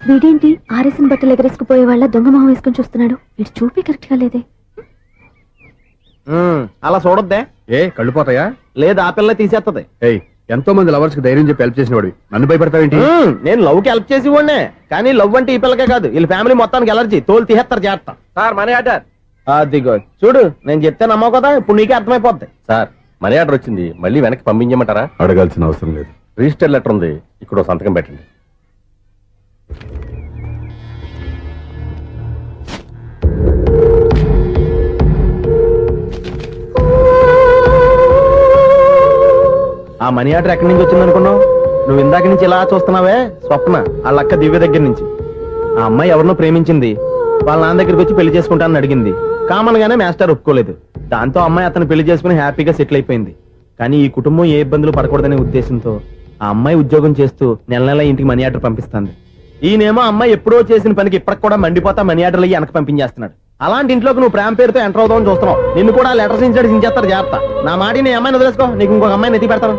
వీడేంటి ఆరేసిన బట్టలు ఎగరేసుకుపోయే వాళ్ళ దొంగ మొహం వేసుకుని చూస్తున్నాడు. వీడు చూపి కరెక్ట్ గా లేదే. అలా చూడొద్దే. కళ్ళు పోతాయా? లేదు, ఆ పిల్ల తీసేస్తది. ఎంతో మంది లవర్స్ కి ధైర్యం చెప్పి హెల్ప్ చేసిన వాడు నన్ను భయపడతావేంటి? నేను లవ్ కి హెల్ప్ చేసి ఇవ్వండి, కానీ లవ్ అంటే ఈ పిల్లకే కాదు, వీళ్ళ ఫ్యామిలీ మొత్తానికి ఎలర్జీ. తోలు తీసేస్తారు చేస్తా. Sir money order. అదిగో చూడు, నేను చెప్తే నమ్మవు కదా, ఇప్పుడు నీకే అర్థమైపోద్ది. సార్ మనీ ఆర్డర్ వచ్చింది, మళ్ళీ వెనక్కి పంపించమంటారా? అడగాల్సిన అవసరం లేదు. రిజిస్టర్ లెటర్ ఉంది, ఇక్కడ సంతకం పెట్టండి. ఆ మనీ ఆర్డర్ ఎక్కడి నుంచి వచ్చింది అనుకున్నావు? నువ్వు ఇందాక నుంచి ఇలా చూస్తున్నావే, స్వప్న వాళ్ళ అక్క దివ్య దగ్గర నుంచి. ఆ అమ్మాయి ఎవరినో ప్రేమించింది, వాళ్ళ నాన్న దగ్గరికి వచ్చి పెళ్లి చేసుకుంటానని అడిగింది. కామన్ గానే మాస్టర్ ఒప్పుకోలేదు. దాంతో అమ్మాయి అతను పెళ్లి చేసుకుని హ్యాపీగా సెటిల్ అయిపోయింది. కానీ ఈ కుటుంబం ఏ ఇబ్బందులు పడకూడదనే ఉద్దేశంతో ఆ అమ్మాయి ఉద్యోగం చేస్తూ నెల నెల ఇంటికి మనీ ఆర్డర్ పంపిస్తుంది. ఈయనేమో అమ్మాయి ఎప్పుడో చేసిన పనికి ఇప్పటికి కూడా మండిపోతా మనీ ఆర్డర్లు అయ్యి వెనక పంపించేస్తున్నాడు. అలాంటి ఇంట్లోకి నువ్వు ప్రేమ పేరుతో ఎంటర్ అవుదామని చూస్తున్నావు. నిన్ను కూడా లెటర్స్ సించేస్తారు జాగ్రత్త. నా మాట నీ అమ్మాయిని వదిలేసుకో, నీకు ఇంకొక అమ్మాయిని ఎత్తి పెడతాను.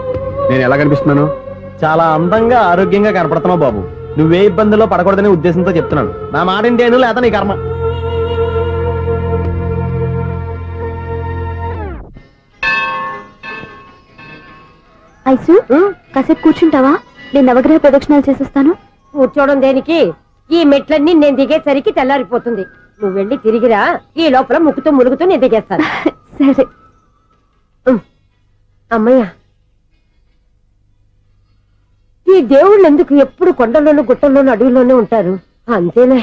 నేను ఎలా కనిపిస్తున్నాను? చాలా అందంగా ఆరోగ్యంగా కనపడుతున్నావు బాబు. నువ్వే ఇబ్బందుల్లో పడకూడదనే ఉద్దేశంతో చెప్తున్నాను. నా మాట ఇంటేను, లేదా నీ కర్మ. ఐసు, కాసేపు కూర్చుంటావా? నేను నవగ్రహ ప్రదక్షిణాలు చేసేస్తాను. కూర్చోవడం దేనికి? ఈ మెట్లన్నీ నేను దిగేసరికి తెల్లారిపోతుంది. నువ్వు వెళ్ళి తిరిగిరా, ఈ లోపల ముక్కుతూ ములుగుతూ నేను దిగేస్తాను. సరే. అమ్మయ్య, ఈ దేవుళ్ళు ఎందుకు ఎప్పుడు కొండల్లోనూ గుట్టల్లోనూ అడవుల్లోనే ఉంటారు? అంతేలే,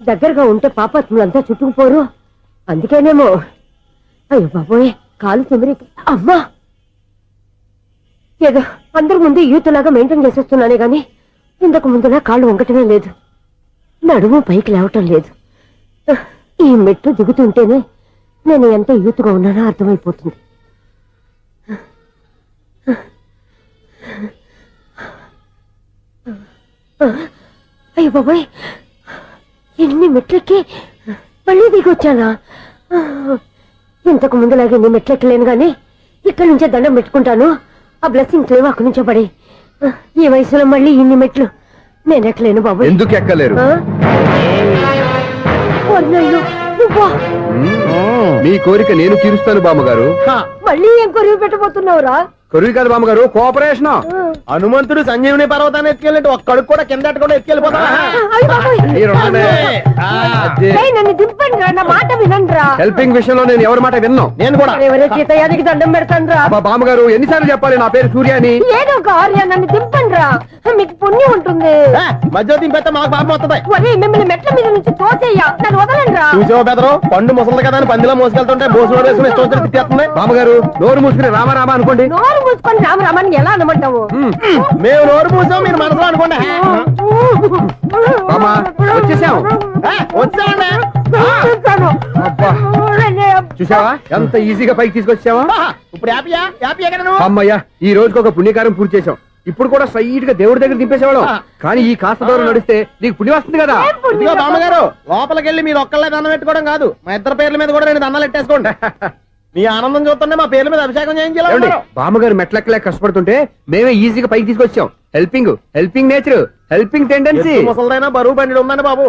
దగ్గరగా ఉంటే పాపాత్ములంతా చుట్టుకుపోరు. అందుకేనేమో. అయ్యో బాబోయ్, కాలు తిమిరి. అమ్మా, ఏదో అందరి ముందు యూత్లాగా మెయింటైన్ చేసేస్తున్నానే గాని ఇంతకు ముందులా కాళ్ళు వంకటమే లేదు, నడుము పైకి లేవటం లేదు. ఈ మెట్లు దిగుతుంటేనే నేను ఎంత యూత్గా ఉన్నానో అర్థమైపోతుంది. అయ్యో బాబాయ్, ఎన్ని మెట్లెక్కి మళ్ళీ దిగొచ్చానా? ఇంతకు ముందులాగే ఎన్ని మెట్లెక్కలేను గాని ఇక్కడి నుంచే దండం పెట్టుకుంటాను. ఆ బ్లెస్సింగ్స్ లేవు అక్కడి నుంచో పడి. ఈ వయసులో మళ్ళీ ఇన్ని మెట్లు నేను ఎక్కలేను బాబు. ఎందుకు ఎక్కలేరు? మీ కోరిక నేను తీరుస్తాను బామ్మగారు. మళ్ళీ ఏం కొరివి పెట్టబోతున్నావురా? కొరివి కాదు బామ్మగారు, కోఆపరేషన్. హనుమంతుడు సంజీవుని పర్వతాన్ని ఎత్తుకెళ్ళి ఒక్కడికి కూడా కింద కూడా ఎత్తుకెళ్ళిపోతా. నన్ను దింపండి రా, నా మాట వినండిరా. హెల్పింగ్ విషయంలో నేను ఎవరి మాట విన్నాను. నేను కూడా ఎవరే సీతయ్యానికి దండం పెడతాను రా. బామ్మగారు ఎన్నిసార్లు చెప్పాలి నా పేరు సూర్యాని? ఏదో ఒక ఆర్య, నన్ను దింపండి రా, మీకు పుణ్యం ఉంటుంది. మధ్య దింపేస్తే మాకు పాపం వస్తుంది. ఒరే, మిమ్మల్ని మెట్ల మీద నుంచి తోచేయ్యా, నన్ను వదలండి రా. చూసావా బెదరు, పండు ముసలి కదా అని పందిలో మోసుకెళ్తుంటే బోసు వేసుకుని ఇష్టం తిట్టేస్తుంది. బామ్మగారు నోరు మూసుకుని రామారామా అనుకోండి. నోరు మూసుకొని రామరామాన్ని ఎలా అనమంటావు? మేము నోరు మూసాం, మీరు మనసులో అనుకోండి. వచ్చేసాం. వచ్చామండి. చూసావా ఎంత ఈజీగా పైకి తీసుకొచ్చావా? ఇప్పుడు అమ్మయ్యా, ఈ రోజుకి ఒక పుణ్యకారం పూర్తి చేసాం. ఇప్పుడు కూడా స్ట్రైట్ గా దేవుడి దగ్గర దింపేసేవాళ్ళం. కానీ ఈ కాస్త దూరం నడిస్తే నీకు పుణ్యం వస్తుంది కదా. బామ్మగారు, లోపలికి వెళ్ళి మీరు ఒక్కళ్ళే దండం పెట్టుకోవడం కాదు, మా ఇద్దరు పేర్ల మీద కూడా నేను దండాలు పెట్టేసుకోండి. మీ ఆనందం చూస్తుంటే మా పేర్ల మీద అభిషేకం చేయించాలి. బామ్మగారు మెట్లెక్కలే కష్టపడుతుంటే మేమే ఈజీగా పైకి తీసుకొచ్చాం. Helping nature, helping tendency. ముసలిదైనా బరువు బండి ఉందండి బాబు.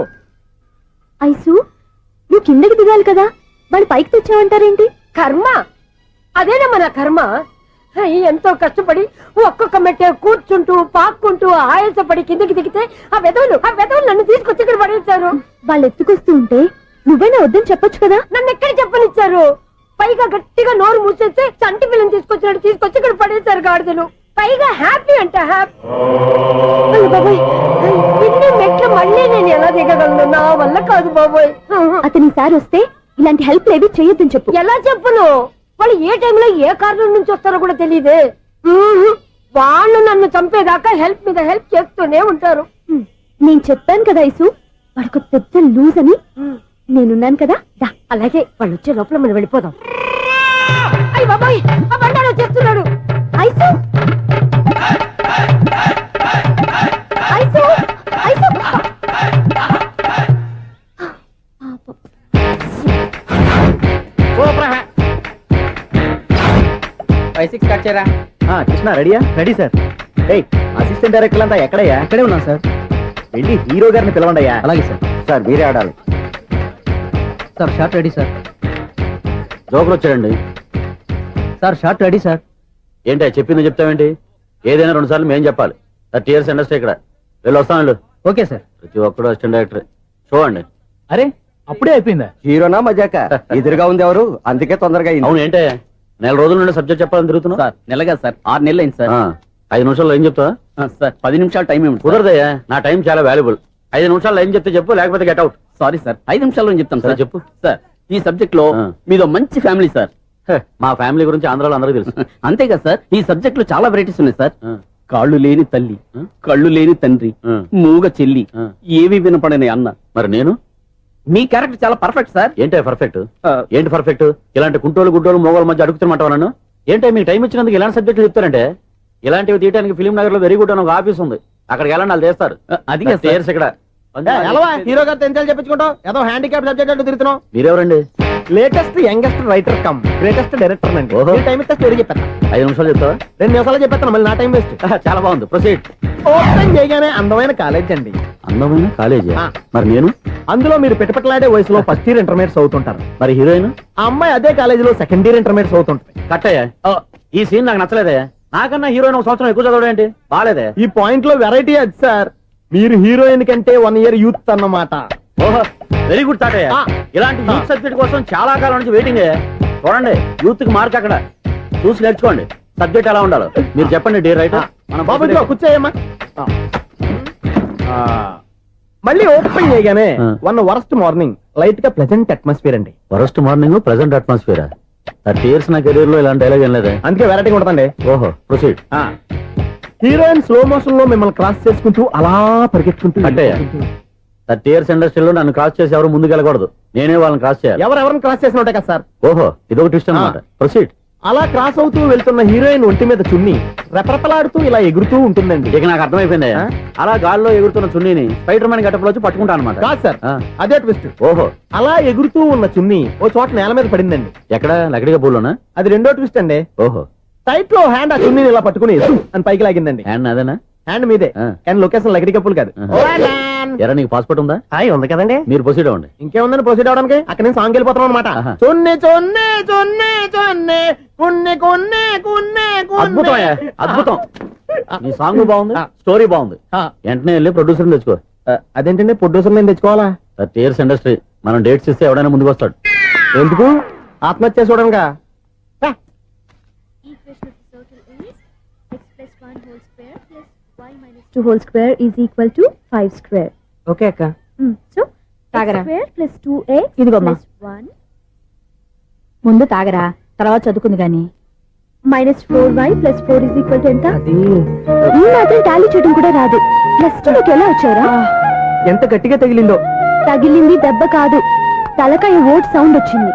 ఐసు, నువ్వు కిందకి దిగాలి కదా, వాళ్ళు పైకి తెచ్చావంటారేంటి? కర్మ అదేనా మన కర్మ. ఎంతో కష్టపడి ఒక్కొక్క మెట్టే కూర్చుంటూ పాక్కుంటూ ఆయాసపడి కిందకి దిగితే ఆ వెధవులు నన్ను తీసుకొచ్చి ఇక్కడ పడేశారు. వాళ్ళు ఎత్తుకొస్తూ ఉంటే నువ్వేనా వద్దని చెప్పొచ్చు కదా. నన్ను ఎక్కడ చెప్పనిచ్చారు? పైగా గట్టిగా నోరు మూసేస్తే చంటి పిల్లని తీసుకొచ్చినట్టు తీసుకొచ్చి ఇక్కడ పడేశారు గాడిదలు. పైగా హ్యాపీ అంటే హ్యాపీ. బాబోయ్, ఇన్ని మెట్లు మళ్ళీ నేను ఎలా దిగగలను? నా వల్ల కాదు బాబోయ్. అతని సారి వస్తే ఇలాంటి హెల్ప్ ఏవి చేయొద్దని చెప్పు. ఎలా చెప్పును? వాళ్ళు ఏ టైంలో ఏ కారణం నుంచి వస్తారో కూడా తెలియదే. వాళ్ళు నన్ను చంపేదాకా హెల్ప్ మీద హెల్ప్ చేస్తూనే ఉంటారు. నేను చెప్పాను కదా ఐసు, వాడికి పెద్ద లూజ్ అని. నేనున్నాను కదా. అలాగే వాళ్ళు వచ్చే లోపల మనం వెళ్ళిపోదాం. అయ్య బాబాయ్, ఆ బండారు వచ్చేస్తున్నాడు. Ice, ice, ice. 5-6 కట్ చేయరా. కృష్ణ రెడీయా? Ready sir. అసిస్టెంట్ డైరెక్టర్ అంతా ఎక్కడయ్యా? ఇక్కడే ఉన్నాం సార్. వెళ్ళి హీరో గారిని పిలవండి అయ్యా. అలాగే సార్. సార్ మీరే ఆడాలి. Sir shot ready sir. Joker వచ్చాడండి. Sir shot ready sir. ఏంటి చెప్పింది చెప్తావేంటి? ఏదైనా 2 సార్లు మేం చెప్పాలి. 30 years ఇండస్ట్రీ ఇక్కడ. వెళ్ళి వస్తాను. Okay sir. ప్రతి ఒక్కడు అసిస్టెంట్ డైరెక్టర్. చూడండి. అరే అప్పుడే అయిపోయిందా? హీరోనా మజాక ఎదురుగా ఉంది ఎవరు, అందుకే తొందరగా అవును ఏంటే 4 రోజుల నుండి సబ్జెక్ట్ చెప్పాలని తిరుగుతున్నా. సార్ నెలగా సార్ 6 నెలలు అయింది సార్. 5 నిమిషాల్లో ఏం చెప్తా? సార్ 10 నిమిషాలు టైం ఏమి కుదరదయ్యా, నా టైం చాలా వాల్యుబుల్. 5 నిమిషాల్లో ఏం చెప్తే చెప్పు, లేకపోతే గెట్ అవుట్. సారీ సార్ 5 నిమిషాల్లో చెప్తాను సరే సార్. చెప్పు. సార్ ఈ సబ్జెక్ట్ లో మీదో మంచి ఫ్యామిలీ సార్. మా ఫ్యామిలీ గురించి ఆంధ్రాలో అందరూ తెలుసు. అంతేగా సార్ ఈ సబ్జెక్ట్ లో చాలా వెరైటీస్ ఉన్నాయి సార్. ఆ. కాళ్ళు లేని తల్లి, కళ్ళు లేని తండ్రి, ఆ. మూగ చెల్లి, ఆ. ఏవి వినపడని అన్న. మరి నేను మీ క్యారెక్టర్ చాలా పర్ఫెక్ట్ సార్. ఏంటే పర్ఫెక్ట్? ఏంటి పర్ఫెక్ట్? ఇలాంటి కుంటోలు గుడ్డోలు మోగోల మధ్య అడుగుతున్నమాట నన్ను. ఏంటంటే మీకు టైం ఇచ్చినందుకు ఇలాంటి సబ్జెక్టులు చెప్తారంటే, ఇలాంటివి తీయడానికి ఫిలిం నగర్ లో వెరీ గుడ్ అని ఒక ఆఫీస్ ఉంది, అక్కడికి వెళ్ళండి వాళ్ళు చేస్తారు. అది కాదు సార్. చేర్స్ ఇక్కడ హీరో గారు తెంచాలి చెప్పించుకుంటాం. ఏదో హ్యాండిక్యాప్ సబ్జెక్ట్ అంటూ తిరుగుతున్నాం. మీరెవరండి? Latest youngest writer cum greatest director అండి. టైం ఇస్తే స్టోరీ చెప్పాను. 5 నిమిషాలు చెప్తావా? 2 నిమిషాలు చెప్పేస్తాను, మళ్ళీ నా టైం వేస్ట్. చాలా బాగుంది, ప్రొసీడ్. ఓపెన్ చేయగానే అందమైన కాలేజ్ అండి. అందమైన కాలేజ్? మరి నేను అందులో మీరు పెట్టుపట్లాడే వయసులో ఫస్ట్ ఇయర్ ఇంటర్మీడియట్స్ అవుతుంటారు. మరి హీరోయిన్ ఆ అమ్మాయి అదే కాలేజీలో సెకండ్ ఇయర్ ఇంటర్మీడియట్స్ అవుతుంటుంది. కట్టయ్యా, ఈ సీన్ నాకు నచ్చలేదే. నాకన్నా హీరోయిన్ 1 సంవత్సరం ఎక్కువ చదవడం ఏంటి? బాలేదే. ఈ పాయింట్ లో వెరైటీ అది సార్. మీరు హీరోయిన్ కంటే 1 year యూత్ అన్నమాట. ఓహో వెరీ గుడ్ తాటయ్య. ఇలాంటి యూత్ సబ్జెక్ట్ కోసం చాలా కాలం నుంచి వెయిటింగ్. చూడండి యూత్ కి మార్క్ అక్కడ చూసి నేర్చుకోండి. సబ్జెక్ట్ ఎలా ఉండాలో మీరు చెప్పండి. డే రైటర్ మన బాబు కూర్చోయమ్మా. మళ్ళీ ఓపెన్ చేయగానే 1 వరస్ట్ మార్నింగ్ లైట్ గా ప్లెజెంట్ అట్మాస్ఫియర్ అండి. Worst morning pleasant atmosphere. 30 years నా కెరీర్ లో ఇలాంటి డైలాగ్ ఏం లేదు, అందుకే వెరైటీగా ఉంటుందండి. ఓహో ప్రొసీడ్. హీరోయిన్ స్లో మోషన్ లో మిమ్మల్ని క్రాస్ చేసుకుంటూ అలా పరిగెత్తుకుంటూ అంటే 30 years ఇండస్ట్రీలో నన్ను క్రాస్ చేసి ఎవరు ముందుకు వెళ్ళకూడదు, నేనే వాళ్ళని క్రాస్ చేయాలి. ఎవరెవరిని క్రాస్ చేసిన ఉంటాయి కదా సార్. ఓహో ఇదొక ట్విస్ట్ అన్నమాట. ప్రొసీడ్. అలా క్రాస్ అవుతూ వెళ్తున్న హీరోయిన్ ఒంటి మీద చున్ని రెపరెపలాడుతూ ఇలా ఎగురుతూ ఉంటుందండి. ఇక నాకు అర్థమైపోయింది. అలా గాల్లో ఎగురుతున్న చున్నీని స్పైడర్ మ్యాన్ గెటప్ లో వచ్చి పట్టుకుంటాను అనమాట. కాదు సార్, అదే ట్విస్ట్. ఓహో అలా ఎగురుతూ ఉన్న చున్ని ఓ చోట నేల మీద పడిందండి. ఎక్కడ? లకడిగా బోల్లోనా? అది రెండో ట్విస్ట్ అండి. ఓహో టైట్ లో హ్యాండ్ ఆ చున్నీని ఇలా పట్టుకుని అని పైకి లాగిందండి. హ్యాండ్ అదేనా? హ్యాండ్ మీదే, కానీ లొకేషన్ లకడి కప్పులు కాదు. ఎరా నీకు పాస్పోర్ట్ ఉందా? ఉంది కదండి. మీరు ప్రొసీడ్ అవ్వండి. ఇంకేముందని ప్రొసీడ్ అవడానికి? అక్కడ నేను సాంగ్ వెళ్ళిపోతున్నాం అనమాట. చొన్నే చొన్నే చొన్నే చొన్నే కున్నే కున్నే కున్నే. అద్భుతం అద్భుతం. నీ సాంగ్ బాగుంది, స్టోరీ బాగుంది. వెంటనే వెళ్ళి ప్రొడ్యూసర్ తెచ్చుకో. అదేంటండి ప్రొడ్యూసర్ నేను తెచ్చుకోవాలా? 30 years ఇండస్ట్రీ, మనం డేట్స్ ఇస్తే ఎవడైనా ముందుకు వస్తాడు. ఎందుకు? ఆత్మహత్య చూడనుగా. X plus 1 whole square is equal to 5 square. Okay అక్క. So తాగరా. x square plus 2x ఇదిగోమ్మా. plus 1 ముందు తాగరా, తర్వాత చదువుకుంది గాని. minus 4y plus 4 is equal to ఎంత? అది ఈ మాత్రం టాలీ చేయడం కూడా రాదు. ప్లస్ 2 లోకి ఎలా వచ్చారా? ఎంత గట్టిగా తగిలిందో. తగిలింది దెబ్బ కాదు, తలకాయ ఓట్ సౌండ్ వచ్చింది.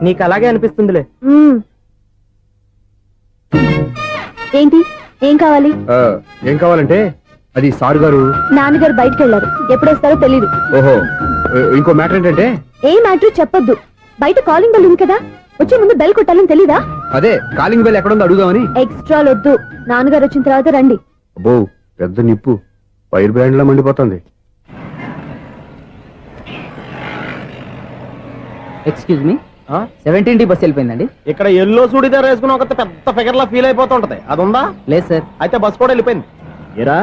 నీకు అలాగే అనిపిస్తుందిలే. ఏంటి ఏం కావాలి? ఏం కావాలంటే అది సారు గారు నాన్నగారు బయటకు వెళ్ళారు, ఎప్పుడొస్తారో తెలీదు. ఓహో ఇంకో మ్యాటర్ ఏంటంటే ఏ మ్యాటర్ చెప్పొద్దు. బయట కాలింగ్ బెల్ ఉంది కదా, వచ్చే ముందు బెల్ కొట్టాలని తెలీదా? అదే కాలింగ్ బెల్ ఎక్కడుందో అడుగుదామని. ఎక్స్ట్రా వద్దు, నాన్నగారు వచ్చిన తర్వాత రండి. అబ్బో పెద్ద నిప్పు, ఫైర్ బ్రాండ్ లా మండిపోతుంది. ఎక్స్క్యూజ్ మీ, 17D బస్ వెళ్ళిపోయిందండి. ఇక్కడ ఎల్లో చూడిదార్ వేసుకుని ఒక పెద్ద ఫిగర్ లా ఫీల్ అయిపోతుంటది, అది ఉందా? లేదు సార్. అయితే బస్ కూడా వెళ్ళిపోయింది. ఏరా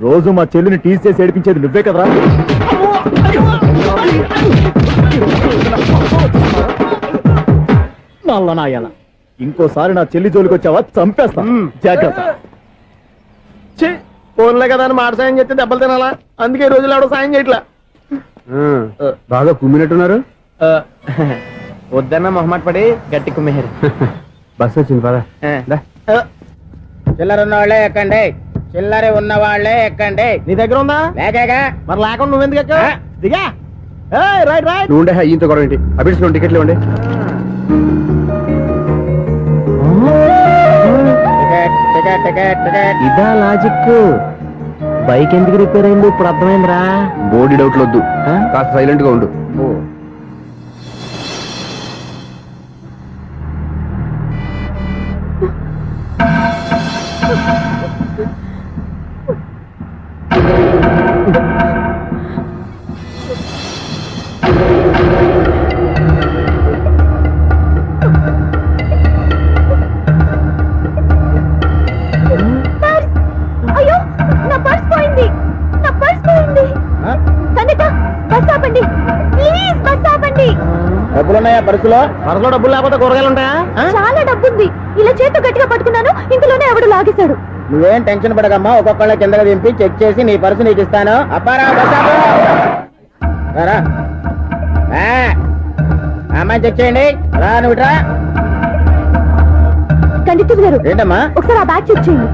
రోజు మా చెల్లిని టీస్ చేసి ఏడిపించేది నువ్వే కదరా? నాయన ఇంకోసారి నా చెల్లి జోలికి వచ్చావా చంపేస్తా, జాగ్రత్త. ఫోన్లే కదా అని మాట సాయం చేస్తే దెబ్బలు తినాలా, అందుకే ఈ రోజులు ఎవడో సాయం చేయట్లా. బాగా కుమ్మినట్టున్నారు. వద్దన్న మొహమాట పడి గట్టి కుమ్మేరు. బస్ వచ్చింది పద. చిల్లర ఉన్న వాళ్ళే ఎక్కండి, చిల్లర ఉన్న వాళ్ళే ఎక్కండి. నీ దగ్గర ఉందా? లేకగా మరి లేకుండా నువ్వెందుకు ఎక్క? దిగా. Right right. నువ్వు ఉండే ఈయంతో గొడవ ఏంటి? అభిడ్స్ టికెట్లు ఇవ్వండి. Ticket ticket ticket ticket. ఇదా లాజిక్. బైక్ ఎందుకు రిపేర్ అయింది ఇప్పుడు అర్థమైందిరా. బోర్డు డౌట్లు వద్దు, కాస్త సైలెంట్ గా ఉండు. డబ్బులున్నాయా పర్సులో? పరసలో డబ్బులు లేకపోతే కూరగాయలు ఉంటాయా? చాలా డబ్బుంది. ఇలా చేతితో గట్టిగా పట్టుకున్నాను, ఇంతలోనే ఎవడు లాగేశాడు. నువ్వేం టెన్షన్ పడకమ్మా, ఒక్కొక్కళ్ళ కిందకి దింపి చెక్ చేసి నీ పర్సు నీకు ఇస్తాను. అప్పారా బస్సాపు. రా. అమ్మాయి చెక్ చేయండి. రా నువ్వు ఇట్రా. కండితులు గారు, ఏంటమ్మా? ఒకసారి ఆ బ్యాగ్ చెక్ చేయండి.